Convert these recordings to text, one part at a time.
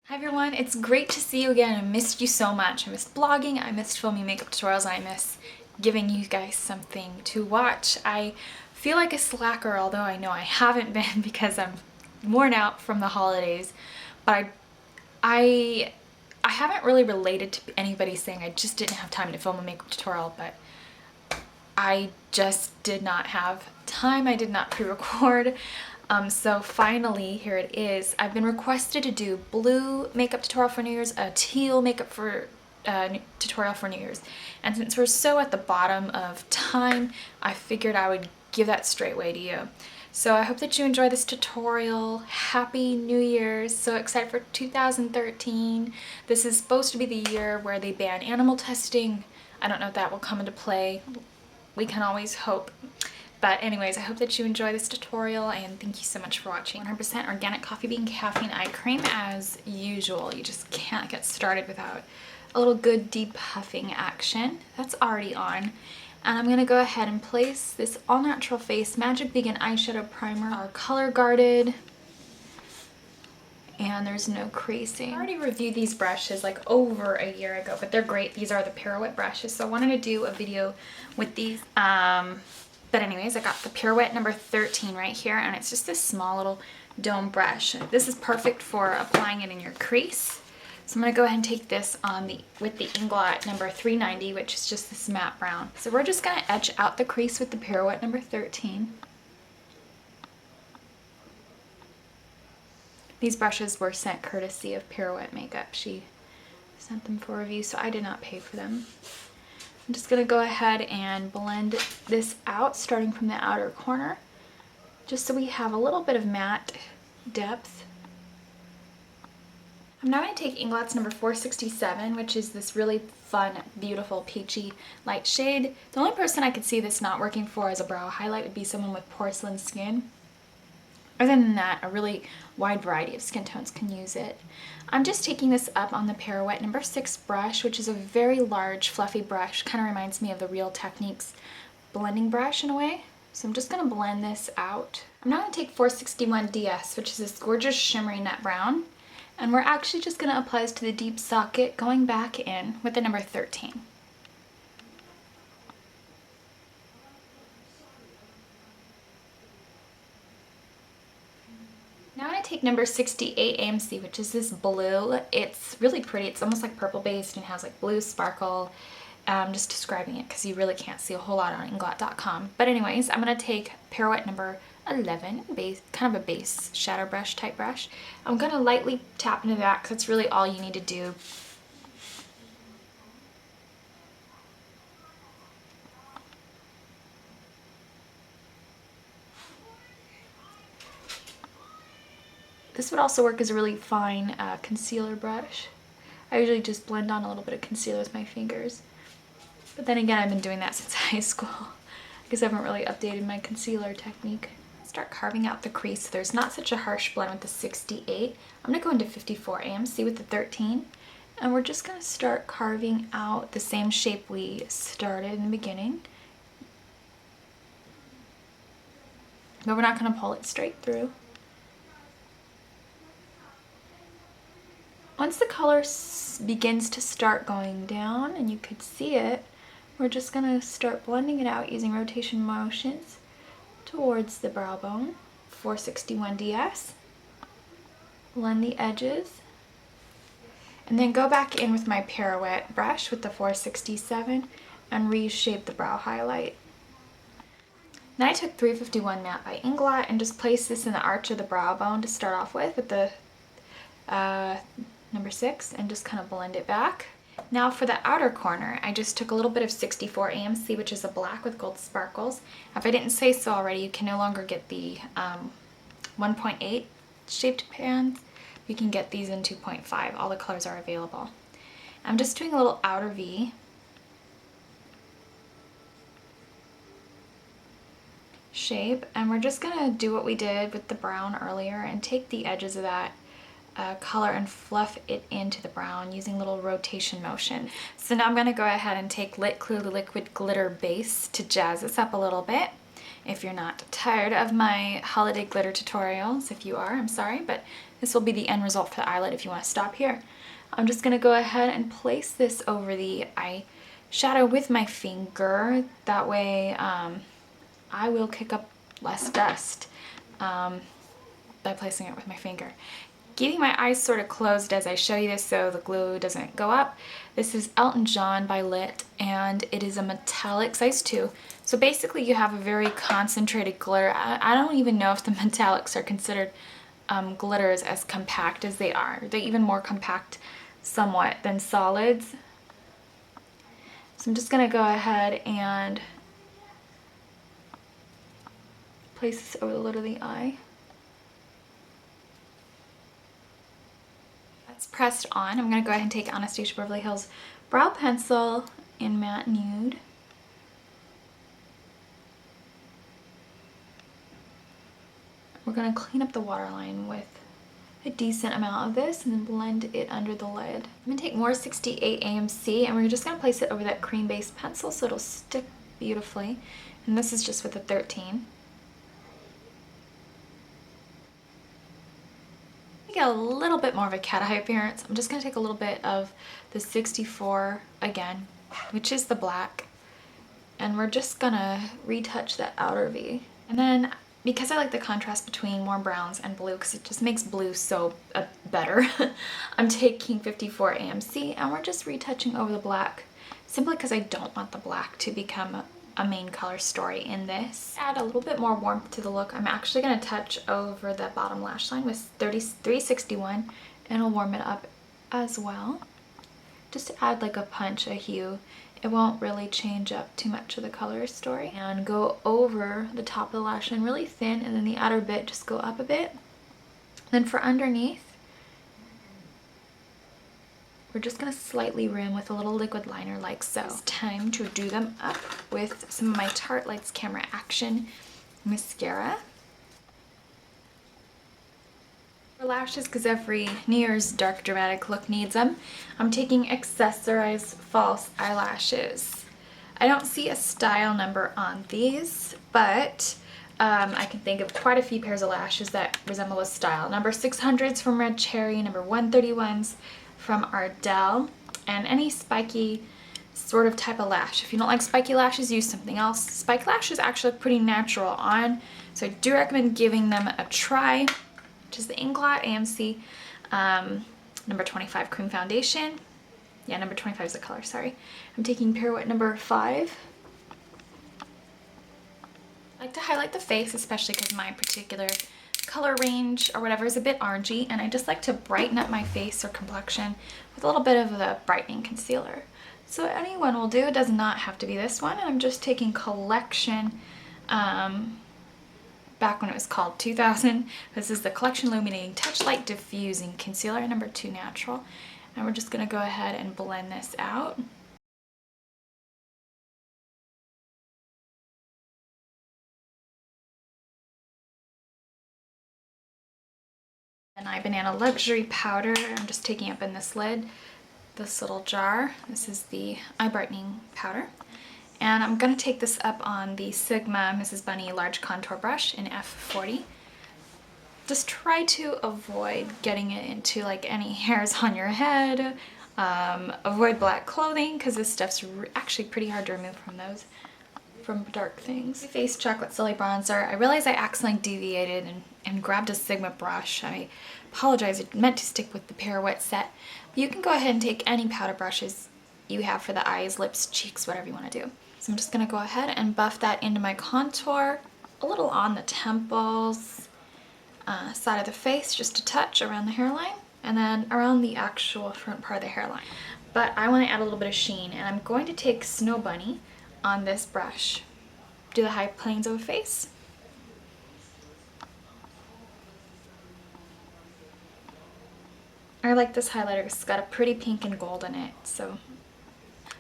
Hi everyone, it's great to see you again. I missed you so much. I missed blogging, I missed filming makeup tutorials, and I miss giving you guys something to watch. I feel like a slacker, although I know I haven't been because I'm worn out from the holidays, but I haven't really related to anybody saying I just didn't have time to film a makeup tutorial, but I just did not have time. I did not pre-record. So finally, here it is. I've been requested to do blue makeup tutorial for New Year's, a teal makeup for tutorial for New Year's. And since we're so at the bottom of time, I figured I would give that straight away to you. So I hope that you enjoy this tutorial. Happy New Year's. So excited for 2013. This is supposed to be the year where they ban animal testing. I don't know if that will come into play. We can always hope. But anyways, I hope that you enjoy this tutorial and thank you so much for watching. 100% organic coffee bean caffeine eye cream as usual. You just can't get started without a little good deep puffing action. That's already on. And I'm going to go ahead and place this All Natural Face Magic Vegan Eyeshadow Primer. Our color guarded. And there's no creasing. I already reviewed these brushes like over a year ago, but they're great. These are the Pirouette brushes. So I wanted to do a video with these. But anyways, I got the Pirouette number 13 right here, and it's just this small little dome brush. This is perfect for applying it in your crease. So I'm going to go ahead and take this on with the Inglot number 390, which is just this matte brown. So we're just going to etch out the crease with the Pirouette number 13. These brushes were sent courtesy of Pirouette Makeup. She sent them for review, so I did not pay for them. I'm just going to go ahead and blend this out starting from the outer corner just so we have a little bit of matte depth. I'm now going to take Inglot's number 467, which is this really fun, beautiful, peachy light shade. The only person I could see this not working for as a brow highlight would be someone with porcelain skin. Other than that, a really wide variety of skin tones can use it. I'm just taking this up on the Pirouette number 6 brush, which is a very large, fluffy brush. Kind of reminds me of the Real Techniques blending brush in a way. So I'm just going to blend this out. I'm now going to take 461 DS, which is this gorgeous shimmery nut brown. And we're actually just going to apply this to the deep socket, going back in with the number 13. Now I'm going to take number 68 AMC, which is this blue. It's really pretty. It's almost like purple based and has like blue sparkle. I'm just describing it because you really can't see a whole lot on Inglot.com. But anyways, I'm going to take Pirouette number 11, kind of a base shadow brush type brush. I'm going to lightly tap into that because that's really all you need to do. This would also work as a really fine concealer brush. I usually just blend on a little bit of concealer with my fingers. But then again, I've been doing that since high school. I guess I haven't really updated my concealer technique. Start carving out the crease so there's not such a harsh blend with the 68. I'm going to go into 54 AMC with the 13. And we're just going to start carving out the same shape we started in the beginning. But we're not going to pull it straight through. Once the color begins to start going down, and you could see it, we're just going to start blending it out using rotation motions towards the brow bone. 461 DS. Blend the edges. And then go back in with my Pirouette brush with the 467 and reshape the brow highlight. Then I took 351 Matte by Inglot and just placed this in the arch of the brow bone to start off with the number 6 and just kind of blend it back. Now for the outer corner, I just took a little bit of 64 AMC, which is a black with gold sparkles. If I didn't say so already, you can no longer get the 1.8 shaped pans. You can get these in 2.5. All the colors are available. I'm just doing a little outer V. Shape, and we're just gonna do what we did with the brown earlier and take the edges of that color and fluff it into the brown using little rotation motion. So now I'm going to go ahead and take Lit Clue, the liquid glitter base, to jazz this up a little bit. if you're not tired of my holiday glitter tutorials. If you are, I'm sorry, but this will be the end result for the eyelid if you want to stop here. I'm just going to go ahead and place this over the eyeshadow with my finger. That way I will kick up less dust by placing it with my finger. Keeping my eyes sort of closed as I show you this so the glue doesn't go up. This is Elton John by Lit, and it is a metallic size 2. So basically you have a very concentrated glitter. I don't even know if the metallics are considered glitters as compact as they are. They're even more compact somewhat than solids. So I'm just going to go ahead and place this over the lid of the eye. That's pressed on. I'm going to go ahead and take Anastasia Beverly Hills brow pencil in matte nude. We're going to clean up the waterline with a decent amount of this and then blend it under the lid. I'm going to take more 68 AMC and we're just going to place it over that cream-based pencil so it'll stick beautifully. And this is just with a 13. Get a little bit more of a cat eye appearance. I'm just going to take a little bit of the 64 again, which is the black, and we're just gonna retouch that outer V. And then because I like the contrast between warm browns and blue because it just makes blue so better, I'm taking 54 AMC and we're just retouching over the black simply because I don't want the black to become a main color story in this. Add a little bit more warmth to the look. I'm actually going to touch over the bottom lash line with 361 and I'll warm it up as well. Just to add like a punch, a hue. It won't really change up too much of the color story. And go over the top of the lash line really thin and then the outer bit just go up a bit. Then for underneath, we're just going to slightly rim with a little liquid liner like so. It's time to do them up with some of my Tarte Lights Camera Action mascara. For lashes, because every New Year's dark dramatic look needs them, I'm taking Accessorize False Eyelashes. I don't see a style number on these, but I can think of quite a few pairs of lashes that resemble a style. Number 600s from Red Cherry, number 131s from Ardell, and any spiky sort of type of lash. If you don't like spiky lashes, use something else. Spike lash is actually pretty natural on, so I do recommend giving them a try, which is the Inglot AMC number 25 cream foundation. Yeah, number 25 is the color, sorry. I'm taking Pirouette number 5. I like to highlight the face, especially because my particular color range or whatever is a bit orangey, and I just like to brighten up my face or complexion with a little bit of the brightening concealer. So anyone will do, it does not have to be this one. And I'm just taking Collection, back when it was called 2000. This is the Collection Illuminating Touchlight Diffusing Concealer, number 2 Natural. And we're just going to go ahead and blend this out. And I Banana Luxury Powder, I'm just taking up in this lid, this little jar. This is the eye brightening powder. And I'm going to take this up on the Sigma Mrs. Bunny Large Contour Brush in F40. Just try to avoid getting it into like any hairs on your head. Avoid black clothing because this stuff's actually pretty hard to remove from dark things. Face Chocolate Silly Bronzer. I realized I accidentally deviated and grabbed a Sigma brush. I apologize, I meant to stick with the Pirouette set. But you can go ahead and take any powder brushes you have for the eyes, lips, cheeks, whatever you want to do. So I'm just going to go ahead and buff that into my contour, a little on the temples, side of the face, just a touch around the hairline, and then around the actual front part of the hairline. But I want to add a little bit of sheen, and I'm going to take Snow Bunny on this brush. Do the high planes of the face. I like this highlighter, it's got a pretty pink and gold in it, so.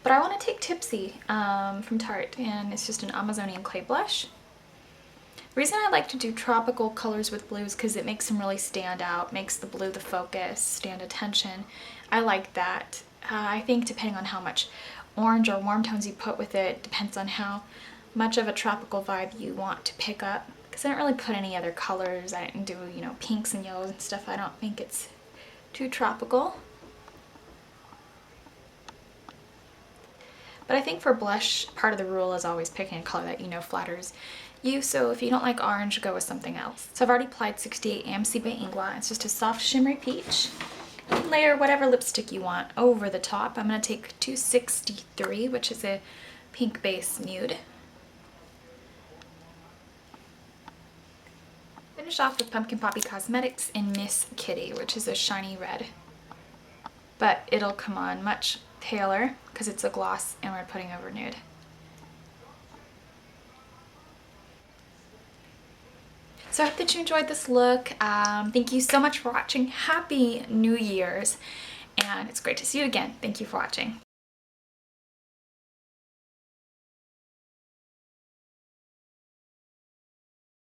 But I want to take Tipsy from Tarte, and it's just an Amazonian clay blush. The reason I like to do tropical colors with blues because it makes them really stand out, makes the blue the focus, stand attention. I like that. I think depending on how much orange or warm tones you put with it, depends on how much of a tropical vibe you want to pick up, because I didn't really put any other colors. I didn't do, you know, pinks and yellows and stuff. I don't think it's too tropical. But I think for blush, part of the rule is always picking a color that you know flatters you. So if you don't like orange, go with something else. So I've already applied 68 AMC by Inglot. It's just a soft shimmery peach. You can layer whatever lipstick you want over the top. I'm going to take 263, which is a pink base nude. Finish off with Pumpkin Poppy Cosmetics in Miss Kitty, which is a shiny red. But it'll come on much paler because it's a gloss and we're putting over nude. So I hope that you enjoyed this look. Thank you so much for watching. Happy New Year's. And it's great to see you again. Thank you for watching.